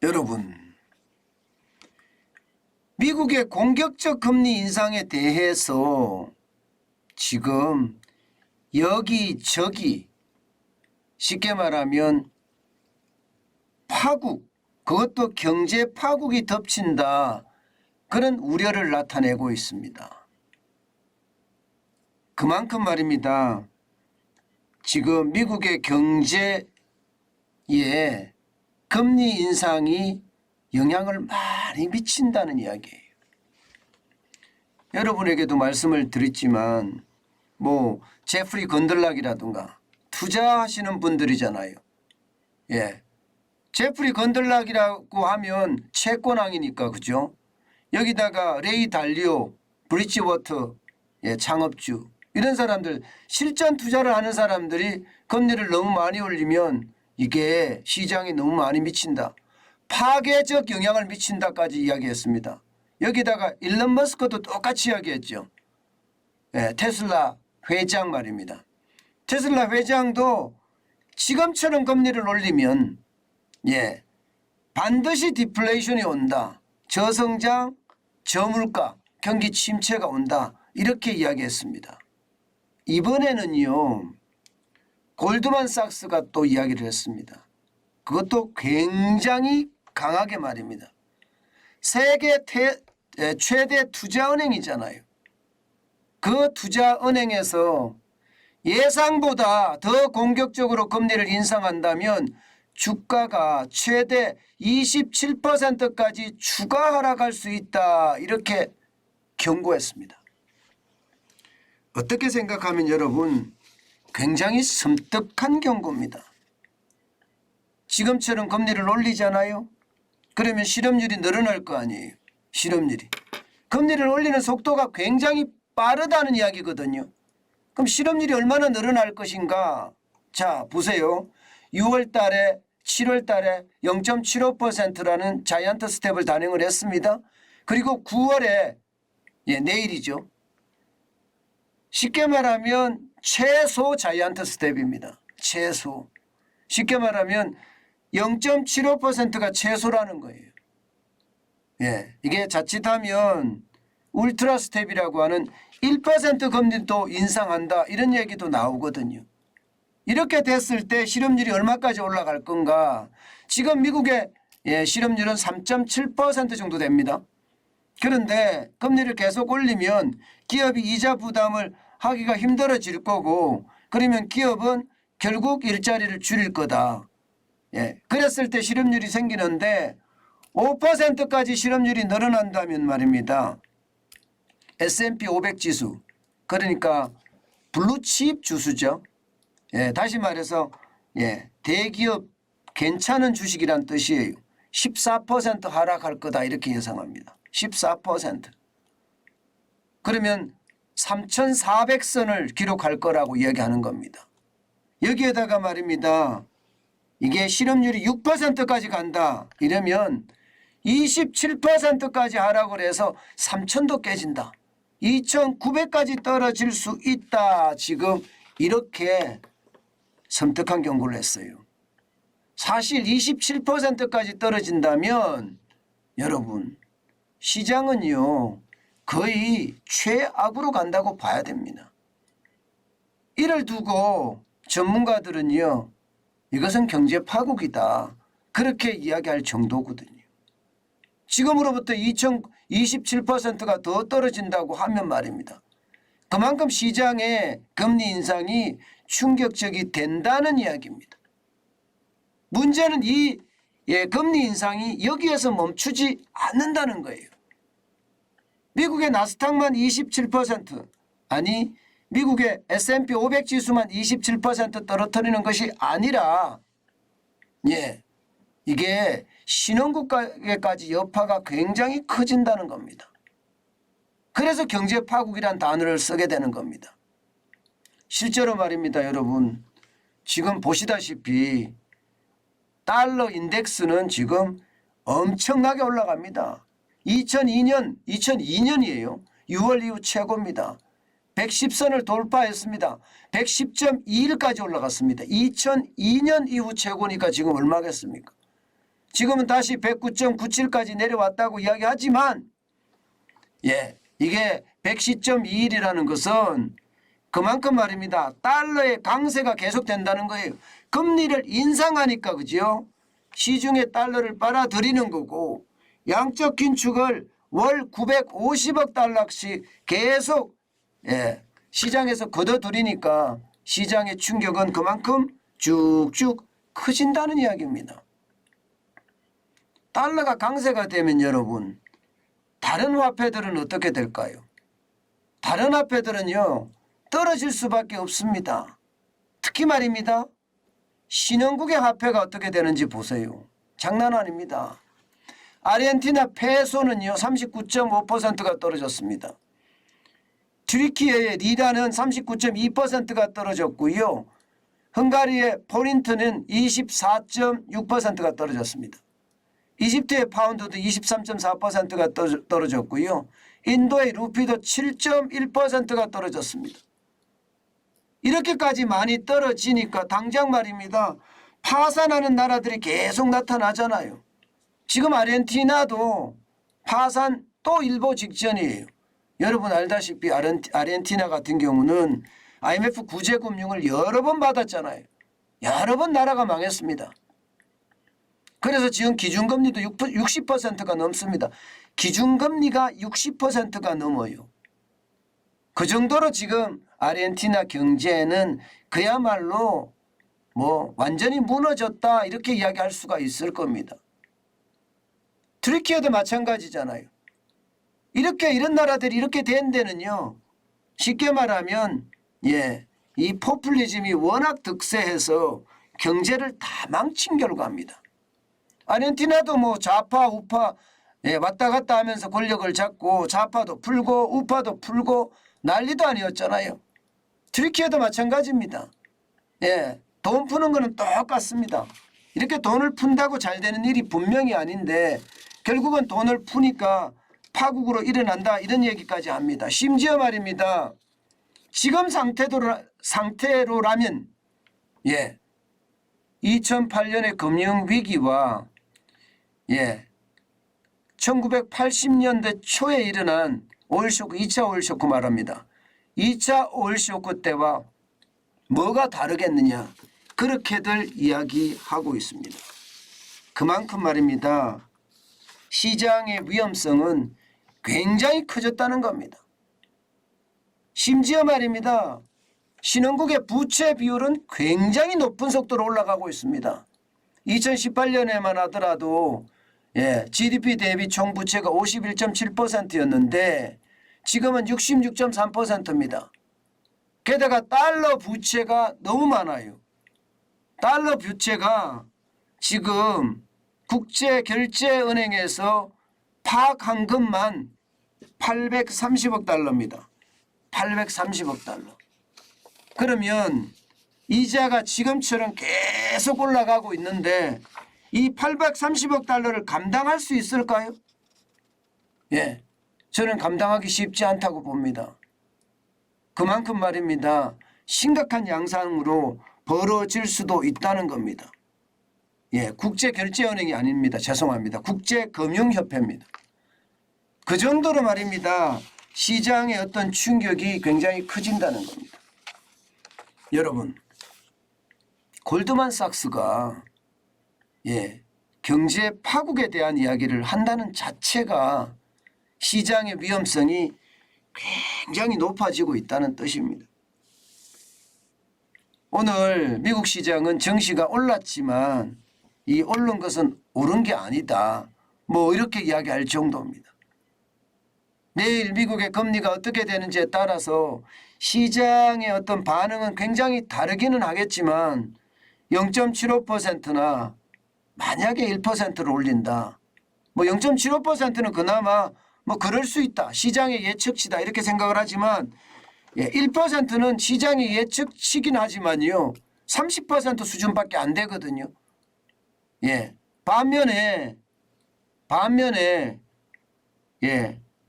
여러분, 미국의 공격적 금리 인상에 대해서 지금 여기저기 쉽게 말하면 파국, 그것도 경제 파국이 덮친다, 그런 우려를 나타내고 있습니다. 그만큼 말입니다. 지금 미국의 경제에 금리 인상이 영향을 많이 미친다는 이야기예요. 여러분에게도 말씀을 드렸지만 제프리 건들락이라든가 투자하시는 분들이잖아요. 예, 제프리 건들락이라고 하면 채권왕이니까, 그죠? 여기다가 레이 달리오, 브리지워터, 창업주, 이런 사람들, 실전 투자를 하는 사람들이 금리를 너무 많이 올리면 이게 시장에 너무 많이 미친다, 파괴적 영향을 미친다까지 이야기했습니다. 여기다가 일론 머스크도 똑같이 이야기했죠. 테슬라 회장 말입니다. 테슬라 회장도 지금처럼 금리를 올리면 반드시 디플레이션이 온다, 저성장, 저물가, 경기 침체가 온다, 이렇게 이야기했습니다. 이번에는요, 골드만삭스가 또 이야기를 했습니다. 그것도 굉장히 강하게 말입니다. 세계 최대 투자은행이잖아요. 그 투자은행에서 예상보다 더 공격적으로 금리를 인상한다면 주가가 최대 27%까지 추가 하락할 수 있다, 이렇게 경고했습니다. 어떻게 생각하면 여러분, 굉장히 섬뜩한 경고입니다. 지금처럼 금리를 올리잖아요. 그러면 실업률이 늘어날 거 아니에요. 실업률이. 금리를 올리는 속도가 굉장히 빠르다는 이야기거든요. 그럼 실업률이 얼마나 늘어날 것인가? 자, 보세요. 6월 달에 7월 달에 0.75%라는 자이언트 스텝을 단행을 했습니다. 그리고 9월에 내일이죠. 쉽게 말하면 최소 자이언트 스텝입니다. 최소. 쉽게 말하면 0.75%가 최소라는 거예요. 이게 자칫하면 울트라 스텝이라고 하는 1% 금리도 인상한다, 이런 얘기도 나오거든요. 이렇게 됐을 때 실업률이 얼마까지 올라갈 건가? 지금 미국의 실업률은 3.7% 정도 됩니다. 그런데 금리를 계속 올리면 기업이 이자 부담을 하기가 힘들어질 거고, 그러면 기업은 결국 일자리를 줄일 거다. 그랬을 때 실업률이 생기는데 5%까지 실업률이 늘어난다면 말입니다. S&P 500 지수, 그러니까 블루칩 주수죠. 다시 말해서 대기업 괜찮은 주식이란 뜻이에요. 14% 하락할 거다, 이렇게 예상합니다. 14%. 그러면 3,400선을 기록할 거라고 이야기하는 겁니다. 여기에다가 말입니다, 이게 실업률이 6%까지 간다, 이러면 27%까지 하락을 해서 3,000도 깨진다, 2,900까지 떨어질 수 있다, 지금 이렇게 섬뜩한 경고를 했어요. 사실 27%까지 떨어진다면 여러분, 시장은요 거의 최악으로 간다고 봐야 됩니다. 이를 두고 전문가들은요, 이것은 경제 파국이다, 그렇게 이야기할 정도거든요. 지금으로부터 27%가 더 떨어진다고 하면 말입니다, 그만큼 시장의 금리 인상이 충격적이 된다는 이야기입니다. 문제는 이 금리 인상이 여기에서 멈추지 않는다는 거예요. 미국의 나스닥만 27%, 아니 미국의 S&P 500 지수만 27% 떨어뜨리는 것이 아니라 이게 신흥국가에까지 여파가 굉장히 커진다는 겁니다. 그래서 경제 파국이란 단어를 쓰게 되는 겁니다. 실제로 말입니다, 여러분. 지금 보시다시피 달러 인덱스는 지금 엄청나게 올라갑니다. 2002년이에요. 6월 이후 최고입니다. 110선을 돌파했습니다. 110.21까지 올라갔습니다. 2002년 이후 최고니까 지금 얼마겠습니까? 지금은 다시 109.97까지 내려왔다고 이야기하지만 이게 110.21이라는 것은 그만큼 말입니다. 달러의 강세가 계속된다는 거예요. 금리를 인상하니까 그죠? 시중에 달러를 빨아들이는 거고 양적 긴축을 월 950억 달러씩 계속 시장에서 걷어들이니까 시장의 충격은 그만큼 쭉쭉 커진다는 이야기입니다. 달러가 강세가 되면 여러분 다른 화폐들은 어떻게 될까요? 다른 화폐들은요 떨어질 수밖에 없습니다. 특히 말입니다. 신흥국의 화폐가 어떻게 되는지 보세요. 장난 아닙니다. 아르헨티나 페소는요 39.5%가 떨어졌습니다. 튀르키예의 리라는 39.2%가 떨어졌고요. 헝가리의 포린트는 24.6%가 떨어졌습니다. 이집트의 파운드도 23.4%가 떨어졌고요. 인도의 루피도 7.1%가 떨어졌습니다. 이렇게까지 많이 떨어지니까 당장 말입니다. 파산하는 나라들이 계속 나타나잖아요. 지금 아르헨티나도 파산 또 일보 직전이에요. 여러분 알다시피 아르헨티나 같은 경우는 IMF 구제금융을 여러 번 받았잖아요. 여러 번 나라가 망했습니다. 그래서 지금 기준금리도 60%가 넘습니다. 기준금리가 60%가 넘어요. 그 정도로 지금 아르헨티나 경제는 그야말로 완전히 무너졌다 이렇게 이야기할 수가 있을 겁니다. 튀르키예도 마찬가지잖아요. 이런 나라들이 이렇게 된 데는요. 쉽게 말하면 이 포퓰리즘이 워낙 득세해서 경제를 다 망친 결과입니다. 아르헨티나도 좌파 우파 왔다 갔다 하면서 권력을 잡고 좌파도 풀고 우파도 풀고 난리도 아니었잖아요. 튀르키예도 마찬가지입니다. 돈 푸는 거는 똑같습니다. 이렇게 돈을 푼다고 잘 되는 일이 분명히 아닌데 결국은 돈을 푸니까 파국으로 일어난다 이런 얘기까지 합니다. 심지어 말입니다. 지금 상태로라면 2008년의 금융위기와 1980년대 초에 일어난 오일쇼크 2차 오일쇼크 말합니다. 2차 오일쇼크 때와 뭐가 다르겠느냐 그렇게들 이야기하고 있습니다. 그만큼 말입니다. 시장의 위험성은 굉장히 커졌다는 겁니다. 심지어 말입니다. 신흥국의 부채 비율은 굉장히 높은 속도로 올라가고 있습니다. 2018년에만 하더라도 GDP 대비 총부채가 51.7%였는데 지금은 66.3%입니다. 게다가 달러 부채가 너무 많아요. 달러 부채가 지금 국제결제은행에서 파악한 것만 830억 달러입니다. 830억 달러. 그러면 이자가 지금처럼 계속 올라가고 있는데 이 830억 달러를 감당할 수 있을까요? 저는 감당하기 쉽지 않다고 봅니다. 그만큼 말입니다. 심각한 양상으로 벌어질 수도 있다는 겁니다. 국제결제은행이 아닙니다. 죄송합니다. 국제금융협회입니다. 그 정도로 말입니다. 시장의 어떤 충격이 굉장히 커진다는 겁니다. 여러분, 골드만삭스가 경제 파국에 대한 이야기를 한다는 자체가 시장의 위험성이 굉장히 높아지고 있다는 뜻입니다. 오늘 미국 시장은 증시가 올랐지만 이 오른 것은 오른 게 아니다. 이렇게 이야기할 정도입니다. 내일 미국의 금리가 어떻게 되는지에 따라서 시장의 어떤 반응은 굉장히 다르기는 하겠지만 0.75%나 만약에 1%를 올린다. 0.75%는 그나마 그럴 수 있다. 시장의 예측치다 이렇게 생각을 하지만 1%는 시장의 예측치긴 하지만요. 30% 수준밖에 안 되거든요. 반면에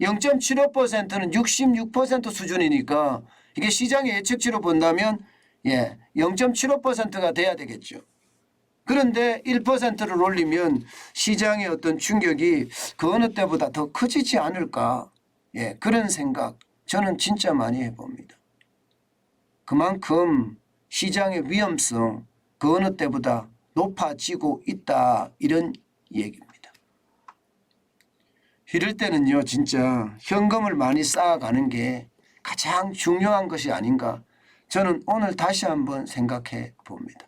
0.75%는 66% 수준이니까 이게 시장의 예측치로 본다면 0.75%가 돼야 되겠죠. 그런데 1%를 올리면 시장의 어떤 충격이 그 어느 때보다 더 커지지 않을까. 예, 그런 생각 저는 진짜 많이 해봅니다. 그만큼 시장의 위험성 그 어느 때보다 높아지고 있다 이런 얘기입니다. 이럴 때는요 진짜 현금을 많이 쌓아가는 게 가장 중요한 것이 아닌가 저는 오늘 다시 한번 생각해 봅니다.